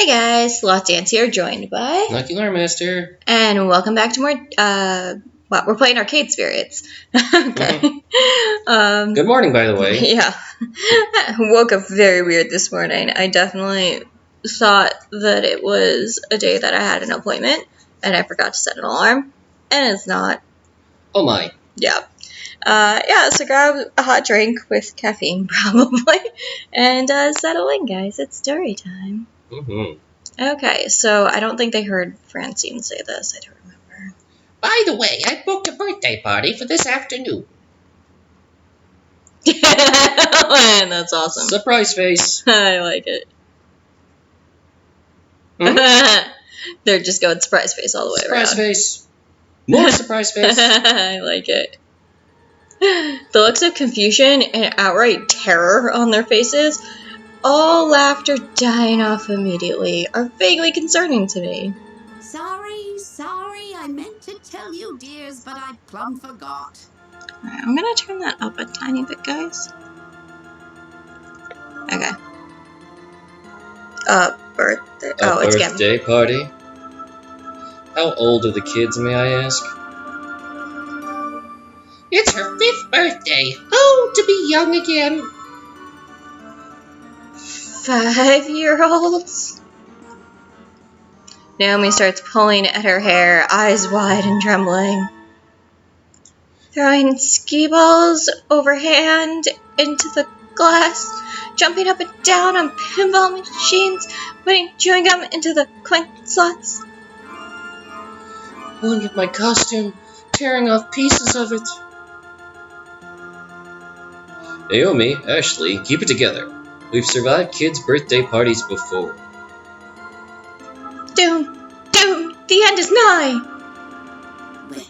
Hey guys, Sloth Dance here, joined by LuckyLoremaster. And welcome back to more, we're playing Arcade Spirits. Okay. Good morning, by the way. Yeah. I woke up very weird this morning. I definitely thought that it was a day that I had an appointment, and I forgot to set an alarm, and it's not. Oh my. Yeah. So grab a hot drink with caffeine, probably, and settle in, guys. It's story time. Mm-hmm. Okay, so I don't think they heard Francine say this. I don't remember. By the way, I booked a birthday party for this afternoon. That's awesome. Surprise face. I like it. Mm-hmm. They're just going surprise face all the way Surprise around. face. More surprise face. I like it. The looks of confusion and outright terror on their faces, all laughter dying off immediately, are vaguely concerning to me. Sorry, I meant to tell you, dears, but I plumb forgot. Alright, I'm gonna turn that up a tiny bit, guys. Okay. Birthday. Oh, it's Gavin. Birthday party? How old are the kids, may I ask? It's her 5th birthday. Oh, to be young again. 5-year-olds? Naomi starts pulling at her hair, eyes wide and trembling. Throwing ski balls overhand into the glass, jumping up and down on pinball machines, putting chewing gum into the coin slots. Pulling at my costume, tearing off pieces of it. Naomi, Ashley, keep it together. We've survived kids' birthday parties before. Doom! The end is nigh! Well,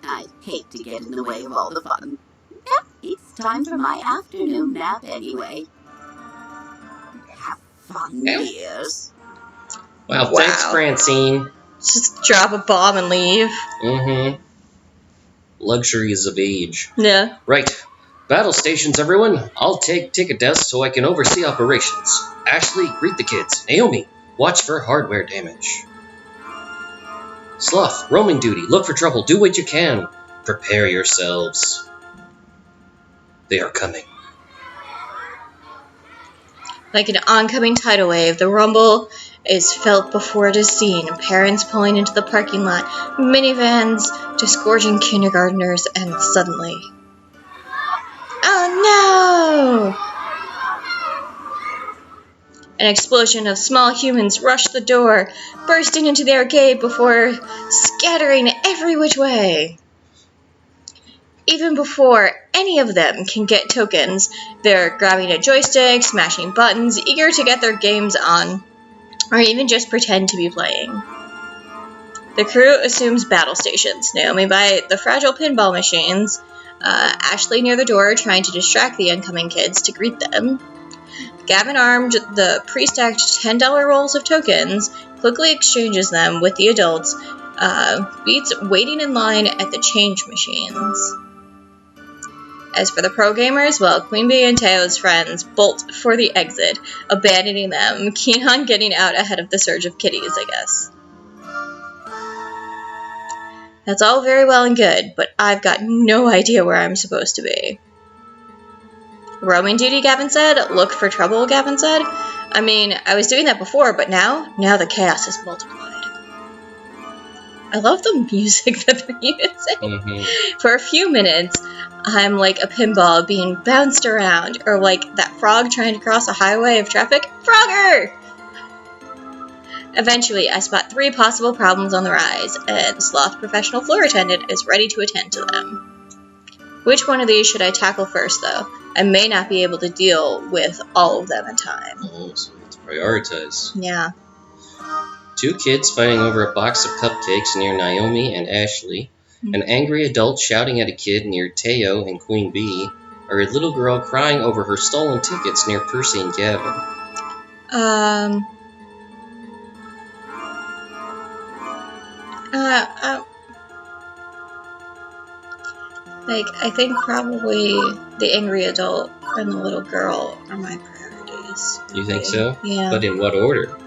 I hate to get in the way of all the fun. Yeah, it's time for my afternoon nap anyway. Have fun, dears. Wow, thanks, Francine. Just drop a bomb and leave. Mm-hmm. Luxuries of age. Yeah. Right. Battle stations, everyone. I'll take ticket desks so I can oversee operations. Ashley, greet the kids. Naomi, watch for hardware damage. Sloth, roaming duty. Look for trouble. Do what you can. Prepare yourselves. They are coming. Like an oncoming tidal wave, the rumble is felt before it is seen. Parents pulling into the parking lot, minivans disgorging kindergartners, and suddenly... Oh no! An explosion of small humans rushed the door, bursting into the arcade before scattering every which way. Even before any of them can get tokens, they're grabbing a joystick, smashing buttons, eager to get their games on, or even just pretend to be playing. The crew assumes battle stations, Naomi by the fragile pinball machines, Ashley near the door trying to distract the incoming kids to greet them. Gavin, armed the pre-stacked $10 rolls of tokens, quickly exchanges them with the adults, beats waiting in line at the change machines. As for the pro gamers, well, Queen Bee and Teo's friends bolt for the exit, abandoning them, keen on getting out ahead of the surge of kiddies, I guess. That's all very well and good, but I've got no idea where I'm supposed to be. Roaming duty, Gavin said. Look for trouble, Gavin said. I mean, I was doing that before, but now the chaos is multiplied. I love the music that they're using. Mm-hmm. For a few minutes, I'm like a pinball being bounced around, or like that frog trying to cross a highway of traffic. Frogger! Eventually, I spot 3 possible problems on the rise, and Sloth Professional Floor Attendant is ready to attend to them. Which one of these should I tackle first, though? I may not be able to deal with all of them in time. Oh, so you have to prioritize. Yeah. 2 kids fighting over a box of cupcakes near Naomi and Ashley, an angry adult shouting at a kid near Teo and Queen Bee, or a little girl crying over her stolen tickets near Percy and Gavin. I think probably the angry adult and the little girl are my priorities. You think so? Yeah. But in what order?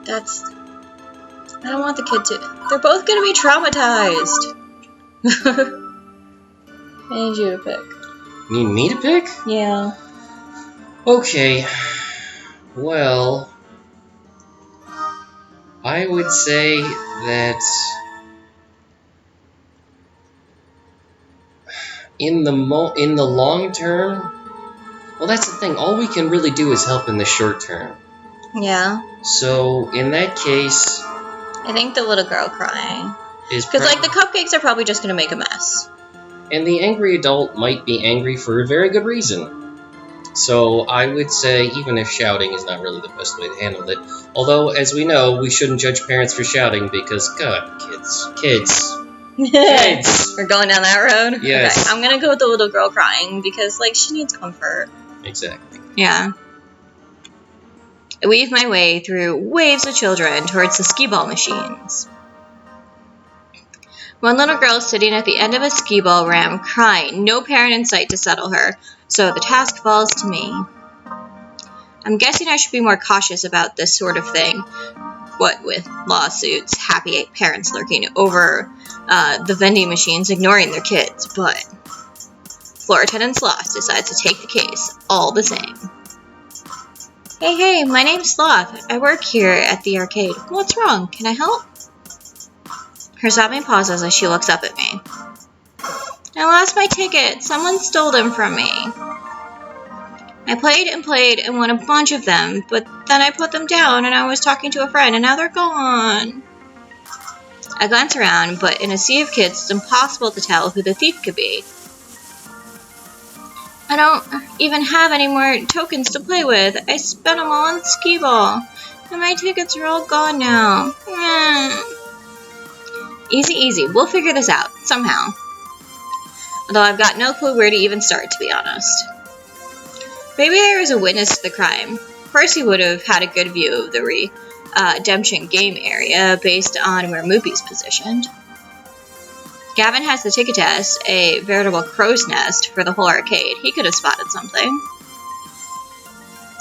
I don't want the kid to... They're both gonna be traumatized. I need you to pick. You need me to pick? Yeah. Okay. Well, I would say that in the long term, well, that's the thing. All we can really do is help in the short term. Yeah. So in that case, I think the little girl crying. is Because, like, the cupcakes are probably just gonna make a mess. and the angry adult might be angry for a very good reason. So I would say, even if shouting is not really the best way to handle it, although, as we know, we shouldn't judge parents for shouting because, God, kids. We're going down that road? Yes. Okay, I'm gonna go with the little girl crying because, like, she needs comfort. Exactly. Yeah. I weave my way through waves of children towards the skee-ball machines. One little girl is sitting at the end of a skee-ball ramp crying, no parent in sight to settle her, so the task falls to me. I'm guessing I should be more cautious about this sort of thing, what with lawsuits, happy parents lurking over the vending machines ignoring their kids, but floor attendant Sloth decides to take the case all the same. Hey, my name's Sloth. I work here at the arcade. What's wrong? Can I help? Her sobbing pauses as she looks up at me. I lost my ticket. Someone stole them from me. I played and won a bunch of them, but then I put them down and I was talking to a friend and now they're gone. I glance around, but in a sea of kids, it's impossible to tell who the thief could be. I don't even have any more tokens to play with. I spent them all on skee-ball, and my tickets are all gone now. Easy. We'll figure this out, somehow. Although I've got no clue where to even start, to be honest. Maybe there was a witness to the crime. Percy would have had a good view of the redemption game area based on where Moopy's positioned. Gavin has the ticket test, a veritable crow's nest for the whole arcade. He could have spotted something.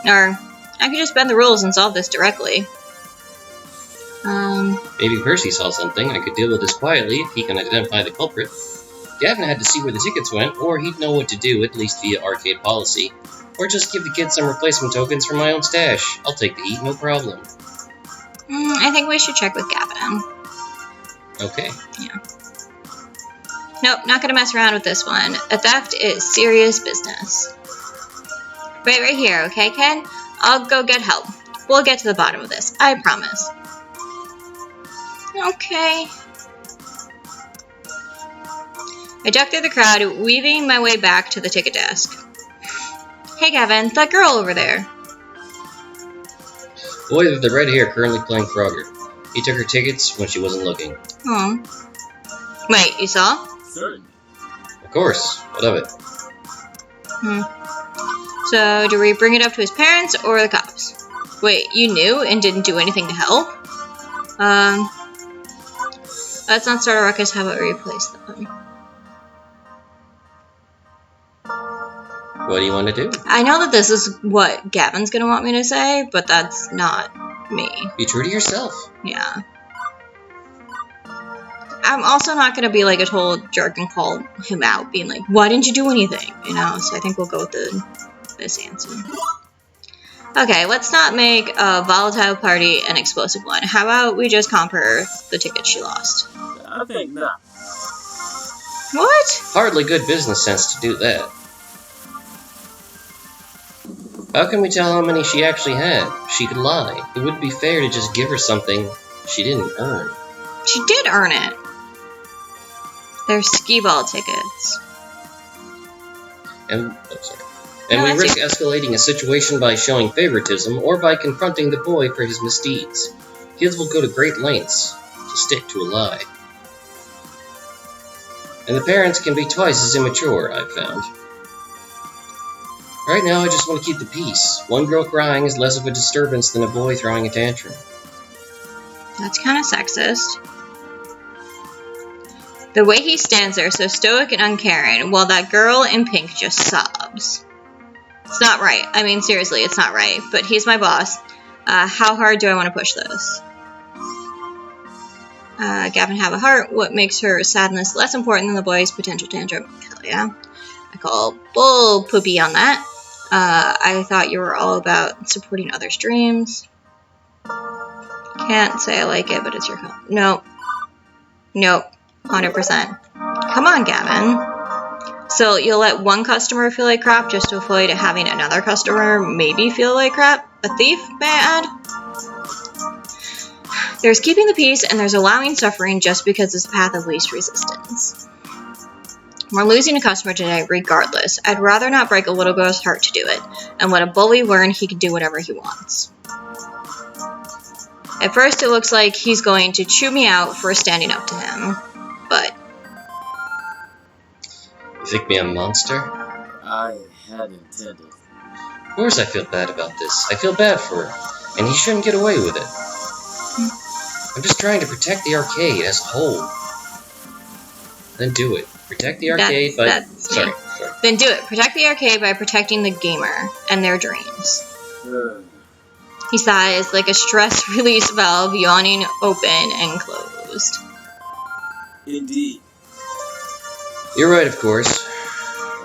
Or I could just bend the rules and solve this directly. Maybe Percy saw something. I could deal with this quietly if he can identify the culprit. Gavin had to see where the tickets went, or he'd know what to do, at least via arcade policy. Or just give the kids some replacement tokens from my own stash. I'll take the heat, no problem. I think we should check with Gavin. Okay. Yeah. Nope, not gonna mess around with this one. A theft is serious business. Wait right here, okay, Ken? I'll go get help. We'll get to the bottom of this, I promise. Okay. I duck through the crowd, weaving my way back to the ticket desk. Hey, Gavin, that girl over there. Boy with the red hair currently playing Frogger. He took her tickets when she wasn't looking. Oh. Wait, you saw? Certainly. Of course. What of it? So, do we bring it up to his parents or the cops? Wait, you knew and didn't do anything to help? Let's not start a ruckus. How about we replace them? What do you want to do? I know that this is what Gavin's gonna want me to say, but that's not me. Be true to yourself. Yeah. I'm also not gonna be like a total jerk and call him out, being like, why didn't you do anything? You know, so I think we'll go with this answer. Okay, let's not make a volatile party an explosive one. How about we just comp her the ticket she lost? I think not. What? Hardly good business sense to do that. How can we tell how many she actually had? She could lie. It wouldn't be fair to just give her something she didn't earn. She did earn it. They're skee-ball tickets. And we risk escalating a situation by showing favoritism or by confronting the boy for his misdeeds. Kids will go to great lengths to stick to a lie. And the parents can be twice as immature, I've found. Right now, I just want to keep the peace. One girl crying is less of a disturbance than a boy throwing a tantrum. That's kind of sexist. The way he stands there so stoic and uncaring, while that girl in pink just sobs. It's not right. I mean, seriously, it's not right. But he's my boss. How hard do I want to push this? Gavin have a heart. What makes her sadness less important than the boy's potential tantrum? Hell yeah. I call bull poopy on that. I thought you were all about supporting others' dreams. Can't say I like it, but it's your call. Nope. 100%. Come on, Gavin. So you'll let one customer feel like crap just to avoid having another customer maybe feel like crap? A thief, may I add? There's keeping the peace and there's allowing suffering just because it's the path of least resistance. We're losing a customer today regardless. I'd rather not break a little girl's heart to do it, and let a bully learn he can do whatever he wants. At first it looks like he's going to chew me out for standing up to him, but... You think me a monster? I had intended. Of course I feel bad about this. I feel bad for her, and he shouldn't get away with it. I'm just trying to protect the arcade as a whole. Then do it. Protect the arcade by... Sorry. Then do it. Protect the arcade by protecting the gamer and their dreams. He sighs like a stress release valve yawning open and closed. Indeed. You're right, of course.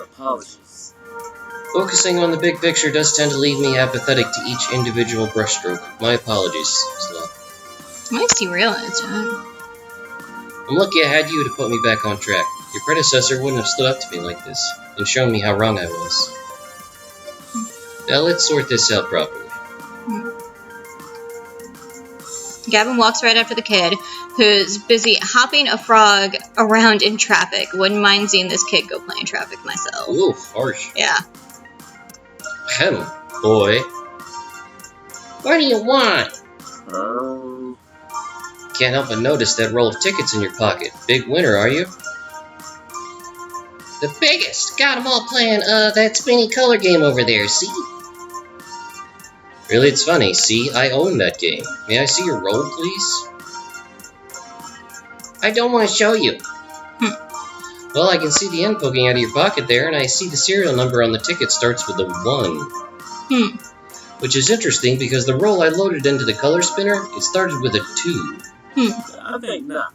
Apologies. Focusing on the big picture does tend to leave me apathetic to each individual brushstroke. My apologies, Sloth. At least you realized it. I'm lucky I had you to put me back on track. Your predecessor wouldn't have stood up to me like this, and shown me how wrong I was. Now let's sort this out properly. Gavin walks right after the kid, who's busy hopping a frog around in traffic. Wouldn't mind seeing this kid go play in traffic myself. Ooh, harsh. Yeah. Ahem, boy. What do you want? Can't help but notice that roll of tickets in your pocket. Big winner, are you? The biggest! Got 'em all playing, that spinny color game over there, see? Really, it's funny. See, I own that game. May I see your roll, please? I don't want to show you. Well, I can see the end poking out of your pocket there, and I see the serial number on the ticket starts with a 1. Which is interesting, because the roll I loaded into the color spinner, it started with a 2. I think not.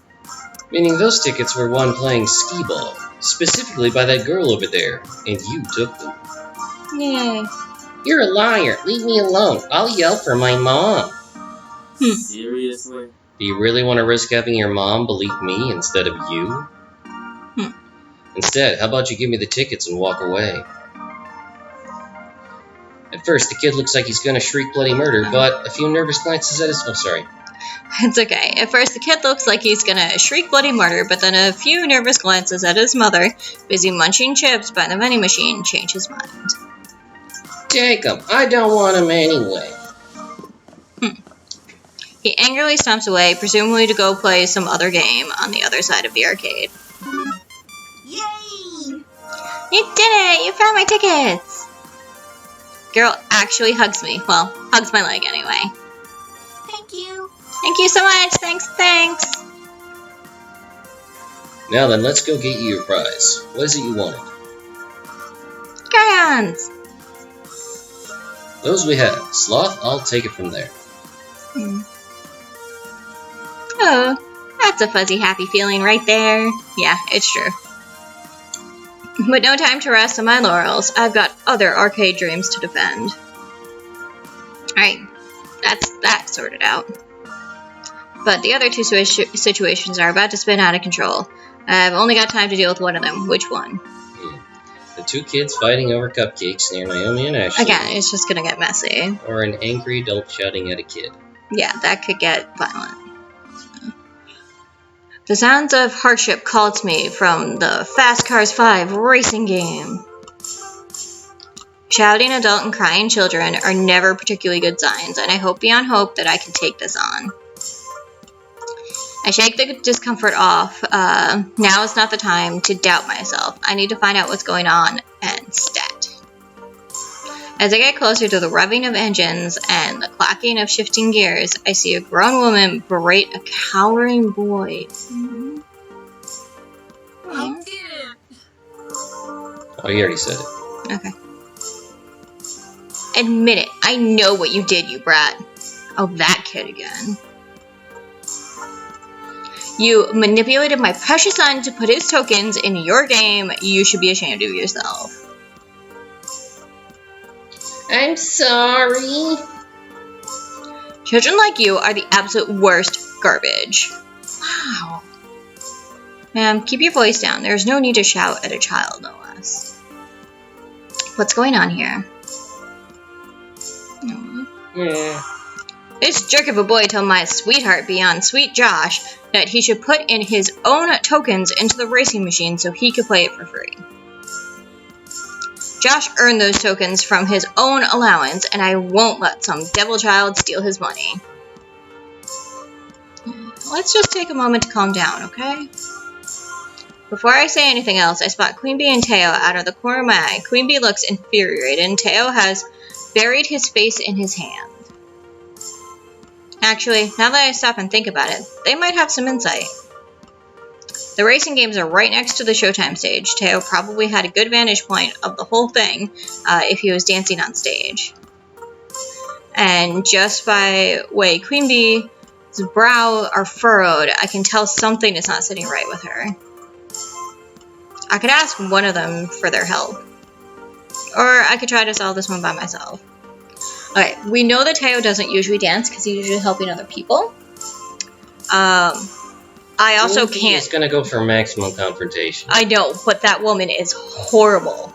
Meaning those tickets were won playing skee-ball, specifically by that girl over there, and you took them. Yay. You're a liar. Leave me alone. I'll yell for my mom. Seriously? Do you really want to risk having your mom believe me instead of you? Instead, how about you give me the tickets and walk away? At first, the kid looks like he's gonna shriek bloody murder, but a few nervous glances at his... Oh, sorry. It's okay. At first, the kid looks like he's gonna shriek bloody murder, but then a few nervous glances at his mother, busy munching chips by the vending machine, change his mind. Take him. I don't want him anyway. He angrily stomps away, presumably to go play some other game on the other side of the arcade. Yay! You did it! You found my tickets! Girl actually hugs me. Well, hugs my leg anyway. Thank you. Thank you so much! Thanks! Now then, let's go get you your prize. What is it you wanted? Crayons! Those we have. Sloth, I'll take it from there. Oh, that's a fuzzy happy feeling right there. Yeah, it's true. But no time to rest on my laurels. I've got other arcade dreams to defend. Alright, that's that sorted out. But the other two situations are about to spin out of control. I've only got time to deal with one of them. Which one? The two kids fighting over cupcakes near Naomi and Ashley. Again, it's just gonna get messy. Or an angry adult shouting at a kid. Yeah, that could get violent. The sounds of hardship called to me from the Fast Cars 5 racing game. Shouting adult and crying children are never particularly good signs, and I hope beyond hope that I can take this on. I shake the discomfort off. Now is not the time to doubt myself. I need to find out what's going on, and stat. As I get closer to the revving of engines and the clacking of shifting gears, I see a grown woman berate a cowering boy. I did it. Oh, you already said it. Okay. Admit it. I know what you did, you brat. Oh, that kid again. You manipulated my precious son to put his tokens in your game. You should be ashamed of yourself. I'm sorry. Children like you are the absolute worst garbage. Wow. Ma'am, keep your voice down. There's no need to shout at a child, no less. What's going on here? Yeah. This jerk of a boy told my sweetheart beyond sweet Josh that he should put in his own tokens into the racing machine so he could play it for free. Josh earned those tokens from his own allowance, and I won't let some devil child steal his money. Let's just take a moment to calm down, okay? Before I say anything else, I spot Queen Bee and Teo out of the corner of my eye. Queen Bee looks infuriated, and Teo has buried his face in his hand. Actually, now that I stop and think about it, they might have some insight. The racing games are right next to the Showtime stage. Teo probably had a good vantage point of the whole thing if he was dancing on stage. And just by way Queen Bee's brow are furrowed, I can tell something is not sitting right with her. I could ask one of them for their help. Or I could try to solve this one by myself. Okay, we know that Teo doesn't usually dance because he's usually helping other people. I also can't... He's going to go for maximum confrontation. I know, but that woman is horrible.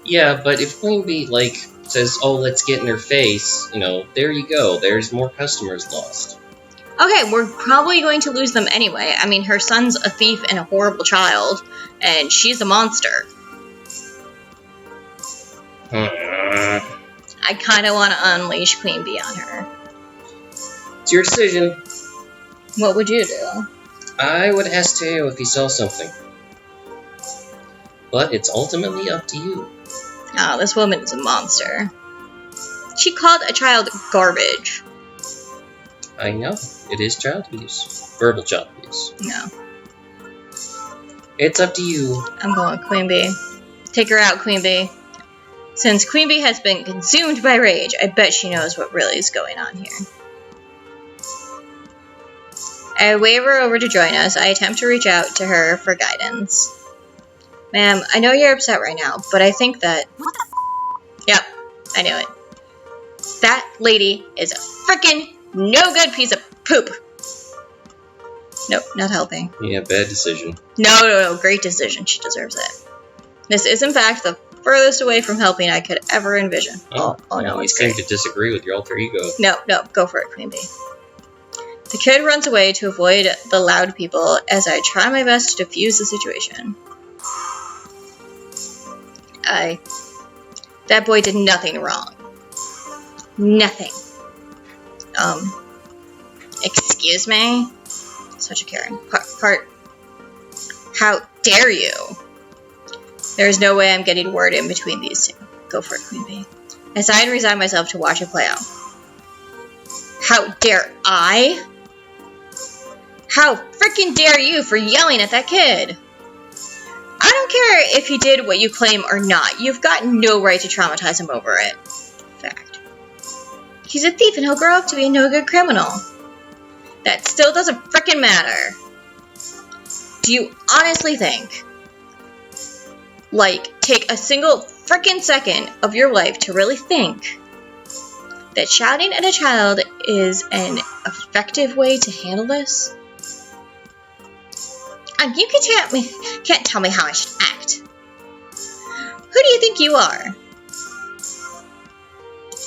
Yeah, but if Queen Bee, says, oh, let's get in her face, there you go. There's more customers lost. Okay, we're probably going to lose them anyway. I mean, her son's a thief and a horrible child, and she's a monster. I kind of want to unleash Queen Bee on her. It's your decision. What would you do? I would ask Teo if he saw something. But it's ultimately up to you. Oh, this woman is a monster. She called a child garbage. I know. It is child abuse. Verbal child abuse. No. It's up to you. I'm going with Queen Bee. Take her out, Queen Bee. Since Queen Bee has been consumed by rage, I bet she knows what really is going on here. I wave her over to join us. I attempt to reach out to her for guidance. Ma'am, I know you're upset right now, but I think that... What the Yep, I knew it. That lady is a frickin' no good piece of poop. Nope, not helping. Yeah, bad decision. No, great decision. She deserves it. This is, in fact, the furthest away from helping I could ever envision. Oh no, it's you great. seem to disagree with your alter ego. No, go for it, Queen Bee. The kid runs away to avoid the loud people as I try my best to defuse the situation. That boy did nothing wrong. Nothing. Excuse me? Such a Karen. How dare you? There's no way I'm getting word in between these two. Go for it, Queen Bee. I sigh and resign myself to watch it play out. How dare I? How freaking dare you for yelling at that kid? I don't care if he did what you claim or not. You've got no right to traumatize him over it. Fact. He's a thief and he'll grow up to be a no-good criminal. That still doesn't frickin' matter. Do you honestly think, take a single frickin' second of your life to really think that shouting at a child is an effective way to handle this? You can't tell me how I should act. Who do you think you are?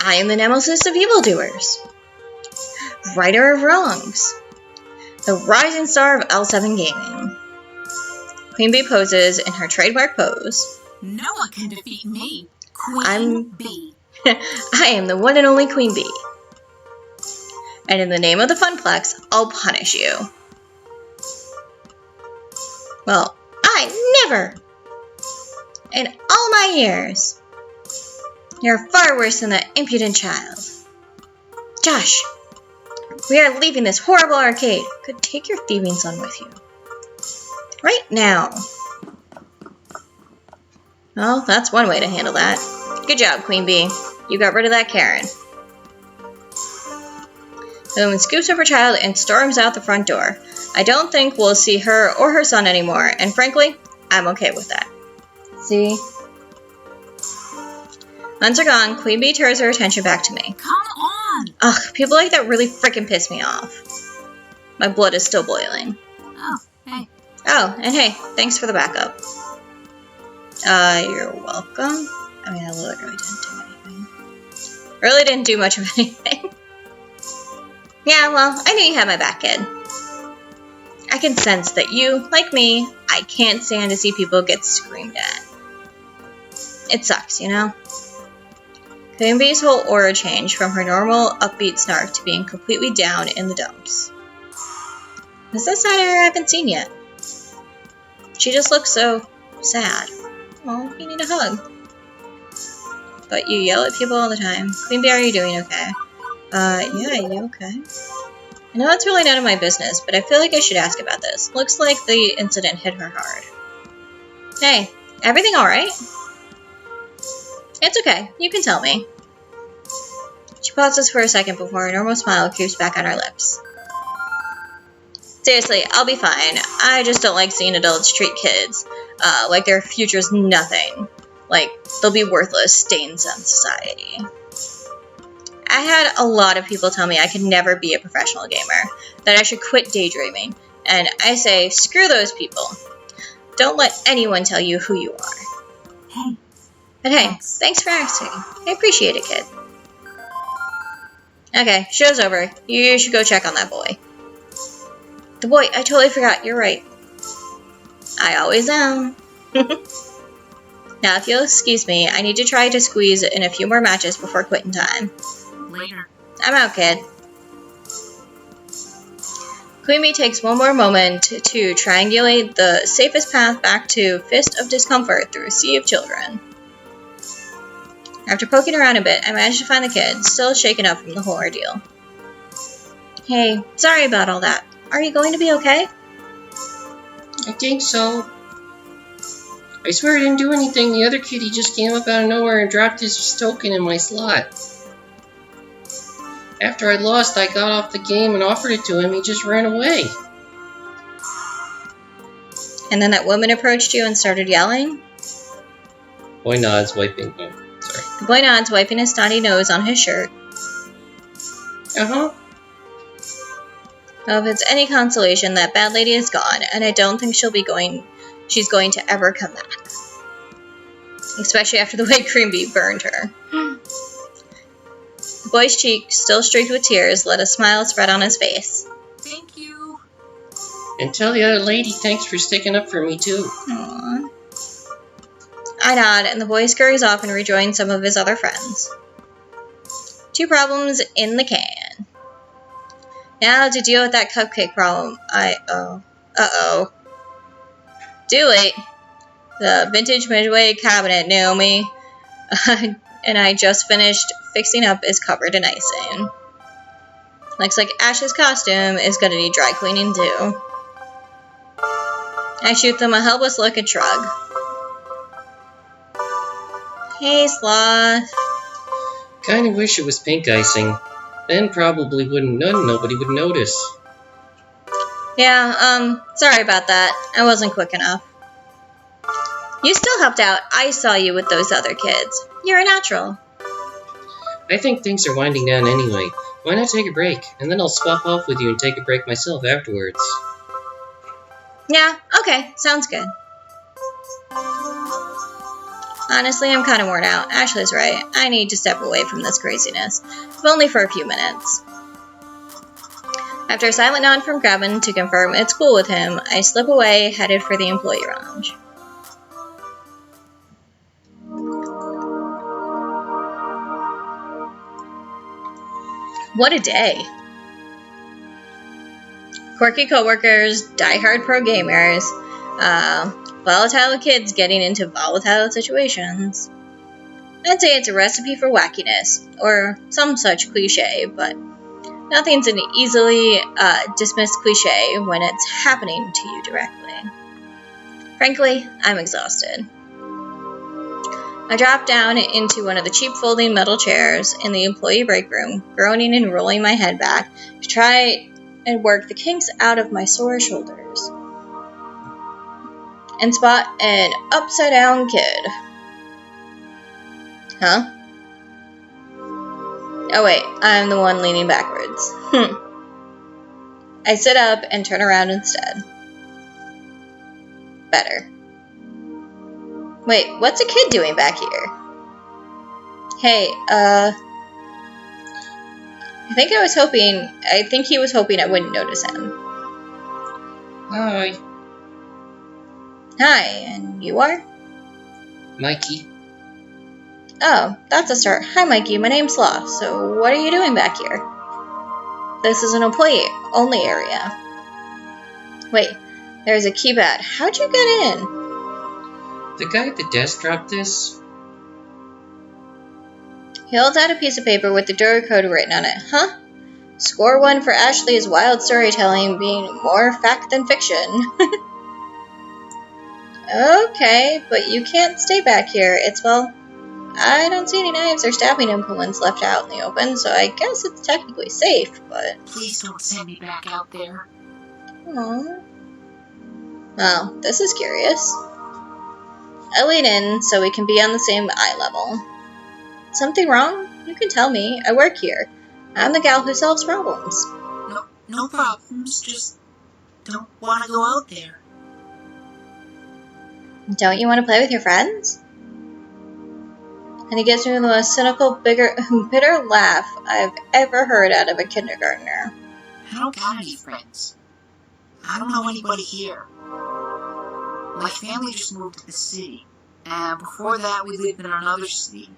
I am the nemesis of evildoers. Righter of wrongs. The rising star of L7 Gaming. Queen Bee poses in her trademark pose. No one can defeat me, Queen Bee. I am the one and only Queen Bee. And in the name of the Funplex, I'll punish you. Well, I never! In all my years! You're far worse than that impudent child. Josh, we are leaving this horrible arcade. Could take your thieving son with you. Right now. Well, that's one way to handle that. Good job, Queen Bee. You got rid of that Karen. The woman scoops up her child and storms out the front door. I don't think we'll see her or her son anymore, and frankly, I'm okay with that. See? Once they're gone, Queen Bee turns her attention back to me. Come on! Ugh, people like that really frickin' piss me off. My blood is still boiling. Oh, hey. Oh, and hey, thanks for the backup. You're welcome. I mean, I literally didn't do anything. Really didn't do much of anything. Yeah, well, I knew you had my back, kid. I can sense that you, like me, I can't stand to see people get screamed at. It sucks, you know? Queen Bee's whole aura changed from her normal upbeat snark to being completely down in the dumps. Is this side of her I haven't seen yet? She just looks so sad. Oh, you need a hug. But you yell at people all the time. Queen Bee, are you doing okay? Yeah, you okay? I know it's really none of my business, but I feel like I should ask about this. Looks like the incident hit her hard. Hey, everything alright? It's okay. You can tell me. She pauses for a second before her normal smile creeps back on her lips. Seriously, I'll be fine. I just don't like seeing adults treat kids like their future's nothing. Like, they'll be worthless stains on society. I had a lot of people tell me I could never be a professional gamer, that I should quit daydreaming, and I say, screw those people. Don't let anyone tell you who you are. Hey. But hey, thanks for asking. I appreciate it, kid. Okay, show's over. You should go check on that boy. The boy, I totally forgot. You're right. I always am. Now, if you'll excuse me, I need to try to squeeze in a few more matches before quitting time. Later. I'm out, kid. Queen Bee takes one more moment to triangulate the safest path back to Fist of Discomfort through a sea of children. After poking around a bit, I managed to find the kid, still shaken up from the whole ordeal. Hey, sorry about all that. Are you going to be okay? I think so. I swear I didn't do anything. The other kid, he just came up out of nowhere and dropped his token in my slot. After I lost, I got off the game and offered it to him. He just ran away. And then that woman approached you and started yelling? Boy nods, wiping. Oh, sorry. The boy nods, wiping his snotty nose on his shirt. Uh-huh. Well, if it's any consolation, that bad lady is gone, and I don't think she's going to ever come back. Especially after the way Queen Bee burned her. The boy's cheek, still streaked with tears, let a smile spread on his face. Thank you. And tell the other lady thanks for sticking up for me, too. Aww. I nod, and the boy scurries off and rejoins some of his other friends. 2 problems in the can. Now to deal with that cupcake problem, Uh-oh. Too late. The vintage midway cabinet Naomi and I just finished fixing up is covered in icing. Looks like Ash's costume is gonna need dry cleaning too. I shoot them a helpless look and shrug. Hey, Sloth. Kinda wish it was pink icing. Then probably nobody would notice. Yeah, sorry about that. I wasn't quick enough. You still helped out. I saw you with those other kids. You're a natural. I think things are winding down anyway. Why not take a break? And then I'll swap off with you and take a break myself afterwards. Yeah, okay. Sounds good. Honestly, I'm kind of worn out. Ashley's right. I need to step away from this craziness, if only for a few minutes. After a silent nod from Graben to confirm it's cool with him, I slip away, headed for the employee lounge. What a day. Quirky coworkers, diehard pro gamers, volatile kids getting into volatile situations. I'd say it's a recipe for wackiness, or some such cliche, but nothing's an easily dismissed cliche when it's happening to you directly. Frankly, I'm exhausted. I dropped down into one of the cheap folding metal chairs in the employee break room, groaning and rolling my head back to try and work the kinks out of my sore shoulders. And spot an upside-down kid. Huh? Oh wait, I'm the one leaning backwards. I sit up and turn around instead. Better. Wait, what's a kid doing back here? Hey, I think he was hoping I wouldn't notice him. Hi, Hi, and you are? Mikey. Oh, that's a start. Hi, Mikey, my name's Sloth. So what are you doing back here? This is an employee-only area. Wait, there's a keypad. How'd you get in? The guy at the desk dropped this? He holds out a piece of paper with the door code written on it. Huh? Score 1 for Ashley's wild storytelling being more fact than fiction. Okay, but you can't stay back here. I don't see any knives or stabbing implements left out in the open, so I guess it's technically safe, but... Please don't send me back out there. Aww. Well, this is curious. I lean in so we can be on the same eye level. Something wrong? You can tell me. I work here. I'm the gal who solves problems. No problems. Just don't want to go out there. Don't you want to play with your friends? And he gives me the most cynical, bitter laugh I've ever heard out of a kindergartner. I don't got any friends. I don't know anybody here. My family just moved to the city, and before that we lived in another city,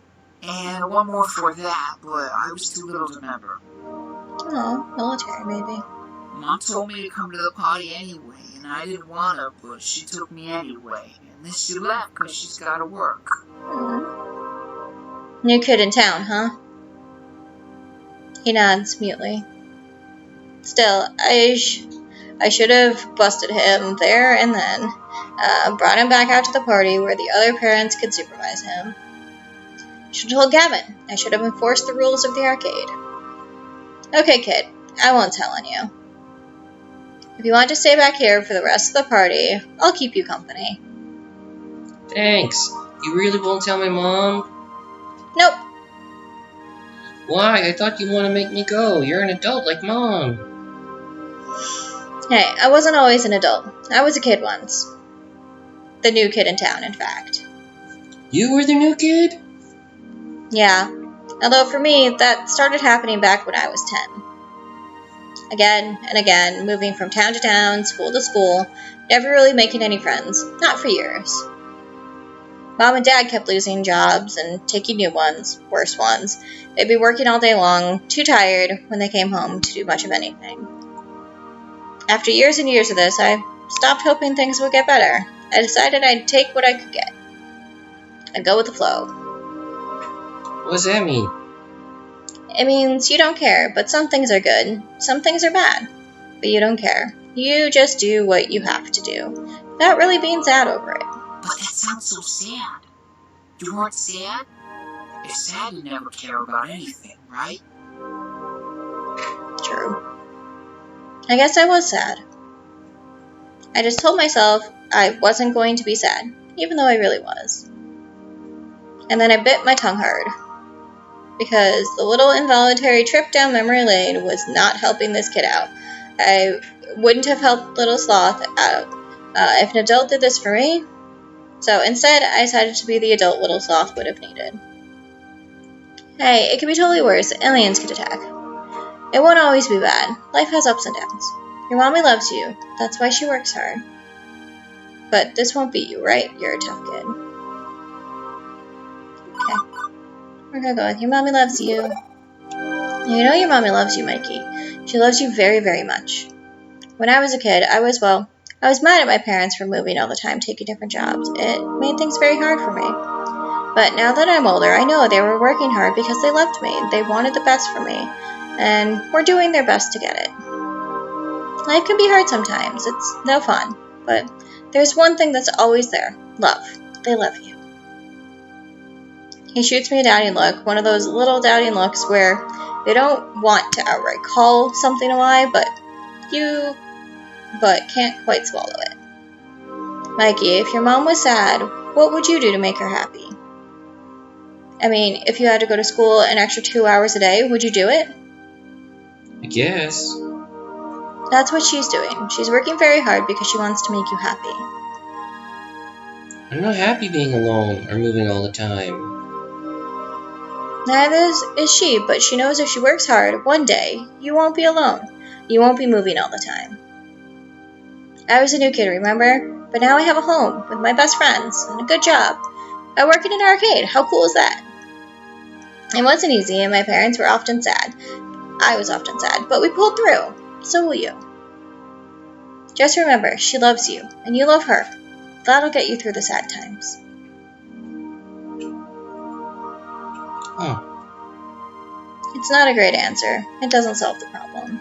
and one more for that, but I was too little to remember. Oh, military maybe. Mom told me to come to the party anyway, and I didn't want to, but she took me anyway, and then she left because she's got to work. New kid in town, huh? He nods mutely. Still, I should have busted him there and then. Brought him back out to the party where the other parents could supervise him. Should have told Gavin. I should have enforced the rules of the arcade. Okay, kid. I won't tell on you. If you want to stay back here for the rest of the party, I'll keep you company. Thanks. You really won't tell my mom? Nope. Why? I thought you want to make me go. You're an adult like Mom. Hey, I wasn't always an adult. I was a kid once. The new kid in town, in fact. You were the new kid? Yeah. Although for me, that started happening back when I was 10. Again and again, moving from town to town, school to school, never really making any friends. Not for years. Mom and Dad kept losing jobs and taking new ones, worse ones. They'd be working all day long, too tired when they came home to do much of anything. After years and years of this, I stopped hoping things would get better. I decided I'd take what I could get. I'd go with the flow. What does that mean? It means you don't care, but some things are good, some things are bad. But you don't care. You just do what you have to do. Without really being sad over it. But that sounds so sad. You weren't sad? If sad, you'd never care about anything, right? True. I guess I was sad. I just told myself I wasn't going to be sad, even though I really was. And then I bit my tongue hard. Because the little involuntary trip down memory lane was not helping this kid out. I wouldn't have helped little Sloth out if an adult did this for me. So instead, I decided to be the adult little Sloth would have needed. Hey, it could be totally worse. Aliens could attack. It won't always be bad. Life has ups and downs. Your mommy loves you. That's why she works hard. But this won't beat you, right? You're a tough kid. Okay. We're gonna go with your mommy loves you. You know your mommy loves you, Mikey. She loves you very, very much. When I was a kid, I was mad at my parents for moving all the time, taking different jobs. It made things very hard for me. But now that I'm older, I know they were working hard because they loved me. They wanted the best for me. And were doing their best to get it. Life can be hard sometimes. It's no fun. But there's one thing that's always there. Love. They love you. He shoots me a doubting look, one of those little doubting looks where they don't want to outright call something a lie, but can't quite swallow it. Mikey, if your mom was sad, what would you do to make her happy? I mean, if you had to go to school an extra 2 hours a day, would you do it? I guess. That's what she's doing. She's working very hard because she wants to make you happy. I'm not happy being alone or moving all the time. Neither is she, but she knows if she works hard, one day, you won't be alone. You won't be moving all the time. I was a new kid, remember? But now I have a home with my best friends and a good job. I work in an arcade. How cool is that? It wasn't easy, and my parents were often sad. I was often sad, but we pulled through. So will you. Just remember, she loves you, and you love her. That'll get you through the sad times. Oh. It's not a great answer. It doesn't solve the problem.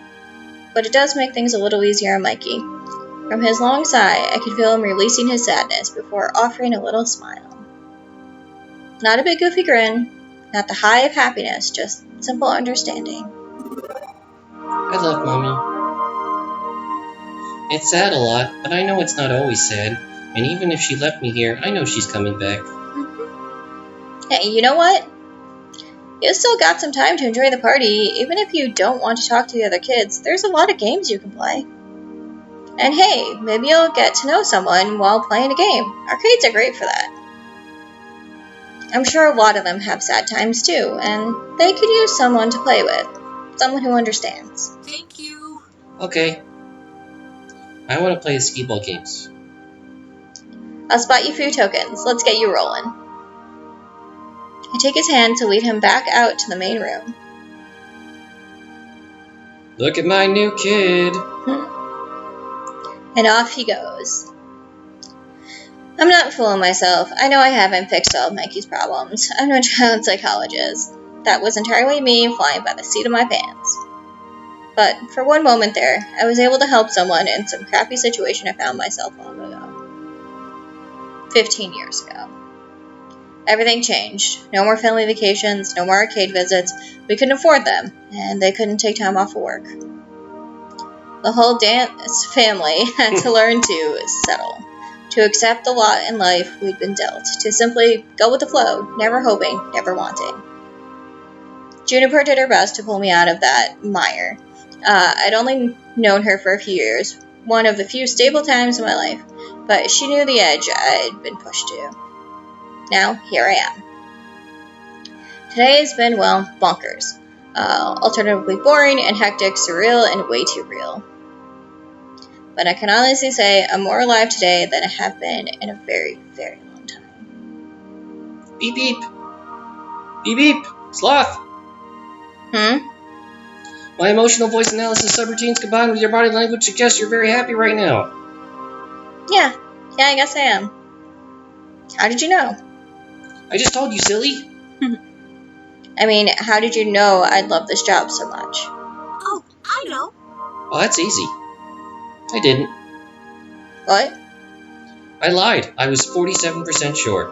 But it does make things a little easier on Mikey. From his long sigh, I could feel him releasing his sadness before offering a little smile. Not a big goofy grin, not the high of happiness, just simple understanding. I love Mommy. It's sad a lot, but I know it's not always sad. And even if she left me here, I know she's coming back. Hey, you know what? You still got some time to enjoy the party. Even if you don't want to talk to the other kids, there's a lot of games you can play. And hey, maybe you'll get to know someone while playing a game. Arcades are great for that. I'm sure a lot of them have sad times too, and they could use someone to play with. Someone who understands. Thank you. Okay. I want to play the skee-ball games. I'll spot you a few tokens. Let's get you rolling. I take his hand to lead him back out to the main room. Look at my new kid. And off he goes. I'm not fooling myself. I know I haven't fixed all of Mikey's problems. I'm no child psychologist. That was entirely me flying by the seat of my pants. But for one moment there, I was able to help someone in some crappy situation I found myself long ago. 15 years ago. Everything changed. No more family vacations, no more arcade visits. We couldn't afford them, and they couldn't take time off of work. The whole dance family had to learn to settle, to accept the lot in life we'd been dealt, to simply go with the flow, never hoping, never wanting. Juniper did her best to pull me out of that mire. I'd only known her for a few years, one of the few stable times in my life, but she knew the edge I'd been pushed to. Now, here I am. Today has been, well, bonkers. Alternatively boring and hectic, surreal, and way too real. But I can honestly say I'm more alive today than I have been in a very, very long time. Beep beep. Beep beep. Sloth. My emotional voice analysis subroutines combined with your body language suggest you're very happy right now. Yeah, I guess I am. How did you know? I just told you, silly. I mean, how did you know I'd love this job so much? Oh, I know. Well, that's easy. I didn't. What? I lied. I was 47% sure.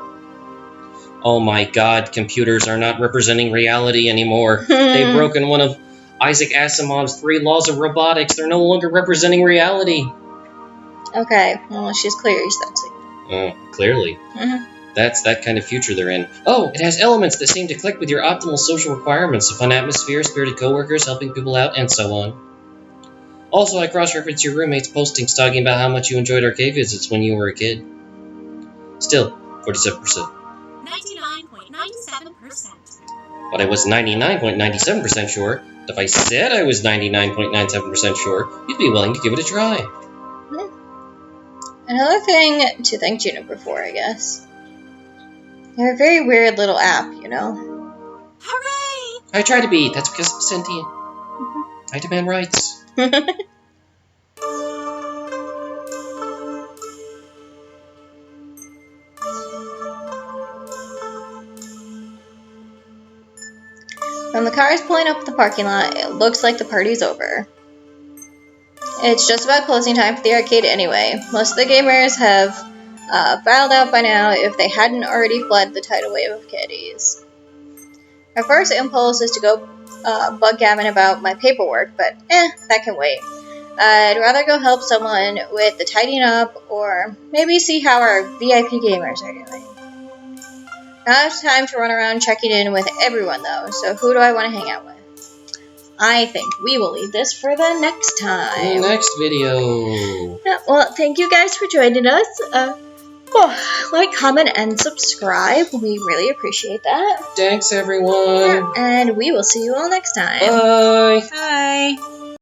Oh my god, computers are not representing reality anymore. They've broken one of Isaac Asimov's 3 laws of robotics. They're no longer representing reality. Okay, well, she's clearly sensing. Clearly. That's that kind of future they're in. Oh, it has elements that seem to click with your optimal social requirements, a fun atmosphere, spirited coworkers, helping people out, and so on. Also, I cross-referenced your roommate's postings talking about how much you enjoyed arcade visits when you were a kid. Still, 47%. 99.97%. But I was 99.97% sure. If I said I was 99.97% sure, you'd be willing to give it a try. Another thing to thank Juniper for, I guess. They're a very weird little app, you know? Hooray! I try to be. That's because I'm sentient. I demand rights. From the cars pulling up the parking lot, it looks like the party's over. It's just about closing time for the arcade anyway. Most of the gamers have filed out by now if they hadn't already fled the tidal wave of kiddies. My first impulse is to go bug Gavin about my paperwork, but that can wait. I'd rather go help someone with the tidying up, or maybe see how our VIP gamers are doing. Now it's time to run around checking in with everyone, though, so who do I want to hang out with? I think we will leave this for the next time. Next video. Yeah, well, thank you guys for joining us. Like, comment, and subscribe. We really appreciate that. Thanks, everyone. Yeah, and we will see you all next time. Bye. Bye.